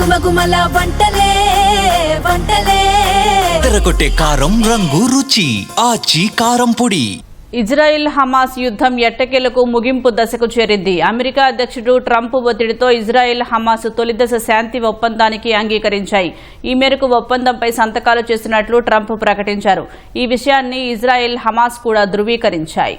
గుమగుమల వంటలే వంటలే తెరకొట్టే కారం రంగు రుచి ఆచి కారం పొడి. ఇజ్రాయెల్ హమాస్ యుద్ధం ఎట్టకేలకు ముగింపు దశకు చేరింది. అమెరికా అధ్యక్షుడు ట్రంప్ ఒత్తిడితో ఇజ్రాయెల్ హమాస్ తొలిదశ శాంతి ఒప్పందానికి అంగీకరించాయి. ఈ మేరకు ఒప్పందంపై సంతకాలు చేసినట్లు ట్రంప్ ప్రకటించారు. ఈ విషయాన్ని ఇజ్రాయెల్ హమాస్ కూడా ధృవీకరించాయి.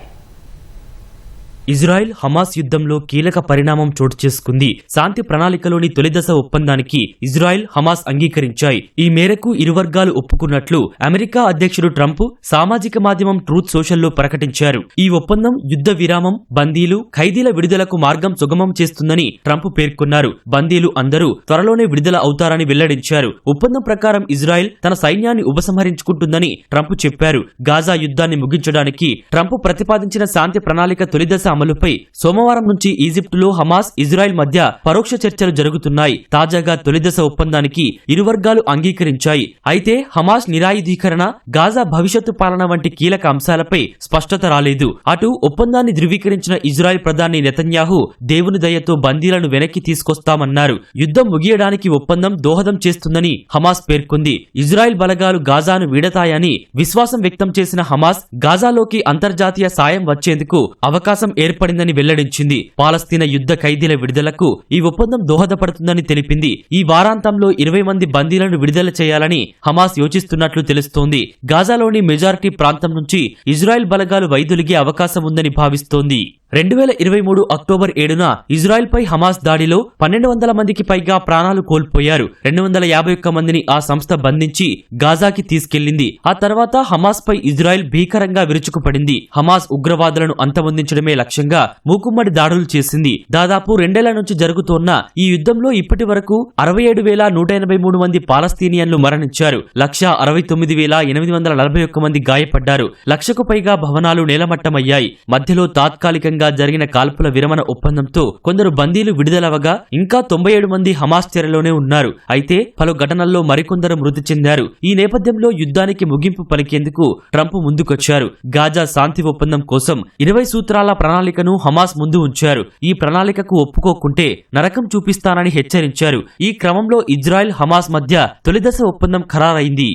ఇజ్రాయెల్ హమాస్ యుద్ధంలో కీలక పరిణామం చోటు చేసుకుంది. శాంతి ప్రణాళికలోని తొలిదశ ఒప్పందానికి ఇజ్రాయెల్ హమాస్ అంగీకరించాయి. ఈ మేరకు ఇరు వర్గాలు ఒప్పుకున్నట్లు అమెరికా అధ్యక్షుడు ట్రంప్ సామాజిక మాధ్యమం ట్రూత్ సోషల్లో ప్రకటించారు. ఈ ఒప్పందం యుద్ధ విరామం, బందీలు, ఖైదీల విడుదలకు మార్గం సుగమం చేస్తుందని ట్రంప్ పేర్కొన్నారు. బందీలు అందరూ త్వరలోనే విడుదల అవుతారని వెల్లడించారు. ఒప్పందం ప్రకారం ఇజ్రాయెల్ తన సైన్యాన్ని ఉపసంహరించుకుంటుందని ట్రంప్ చెప్పారు. గాజా యుద్ధాన్ని ముగించడానికి ట్రంప్ ప్రతిపాదించిన శాంతి ప్రణాళిక తొలిదశ అమలుపై సోమవారం నుంచి ఈజిప్టులో హమాస్, ఇజ్రాయెల్ మధ్య పరోక్ష చర్చలు జరుగుతున్నాయి. తాజాగా తొలిదశ ఒప్పందానికి ఇరు వర్గాలు అంగీకరించాయి. అయితే హమాస్ నిరాయుధీకరణ, గాజా భవిష్యత్తు పాలన వంటి కీలక అంశాలపై స్పష్టత రాలేదు. అటు ఒప్పందాన్ని ధృవీకరించిన ఇజ్రాయెల్ ప్రధాని నెతన్యాహు దేవుని దయతో బందీలను వెనక్కి తీసుకొస్తామన్నారు. యుద్ధం ముగియడానికి ఒప్పందం దోహదం చేస్తుందని హమాస్ పేర్కొంది. ఇజ్రాయెల్ బలగాలు గాజాను వీడతాయని విశ్వాసం వ్యక్తం చేసిన హమాస్ గాజాలోకి అంతర్జాతీయ సాయం వచ్చేందుకు అవకాశం ఏర్పడిందని వెల్లడించింది. పాలస్తీనా యుద్ధ ఖైదీల విడుదలకు ఈ ఒప్పందం దోహదపడుతుందని తెలిపింది. ఈ వారాంతంలో 20 మంది బందీలను విడుదల చేయాలని హమాస్ యోచిస్తున్నట్లు తెలుస్తోంది. గాజాలోని మెజారిటీ ప్రాంతం నుంచి ఇజ్రాయెల్ బలగాలు వైదొలిగే అవకాశం ఉందని భావిస్తోంది. 2023 అక్టోబర్ 7న ఇజ్రాయెల్పై హమాస్ దాడిలో 1200 మందికి పైగా ప్రాణాలు కోల్పోయారు. 251 మందిని ఆ సంస్థ బంధించి గాజాకి తీసుకెళ్లింది. ఆ తర్వాత హమాస్ పై ఇజ్రాయెల్ భీకరంగా విరుచుకుపడింది. హమాస్ ఉగ్రవాదులను అంతమొందించడమే లక్ష్యంగా మూకుమ్మడి దాడులు చేసింది. దాదాపు 2 ఏళ్ల నుంచి జరుగుతోన్న ఈ యుద్ధంలో ఇప్పటి వరకు 67,183 మంది పాలస్తీనియన్లు మరణించారు. 169,841 మంది గాయపడ్డారు. 1,00,000కు పైగా భవనాలు నేలమట్టమయ్యాయి. మధ్యలో తాత్కాలికంగా జరిగిన కాల్పుల విరమణ ఒప్పందంతో కొందరు బందీలు విడుదలవగా ఇంకా 97 మంది హమాస్ చెరలోనే ఉన్నారు. అయితే పలు ఘటనల్లో మరికొందరు మృతి చెందారు. ఈ నేపథ్యంలో యుద్ధానికి ముగింపు పలికేందుకు ట్రంప్ ముందుకొచ్చారు. గాజా శాంతి ఒప్పందం కోసం 20 సూత్రాల ప్రణాళికను హమాస్ ముందు ఉంచారు. ఈ ప్రణాళికకు ఒప్పుకోకుంటే నరకం చూపిస్తానని హెచ్చరించారు. ఈ క్రమంలో ఇజ్రాయెల్ హమాస్ మధ్య తొలిదశ ఒప్పందం ఖరారైంది.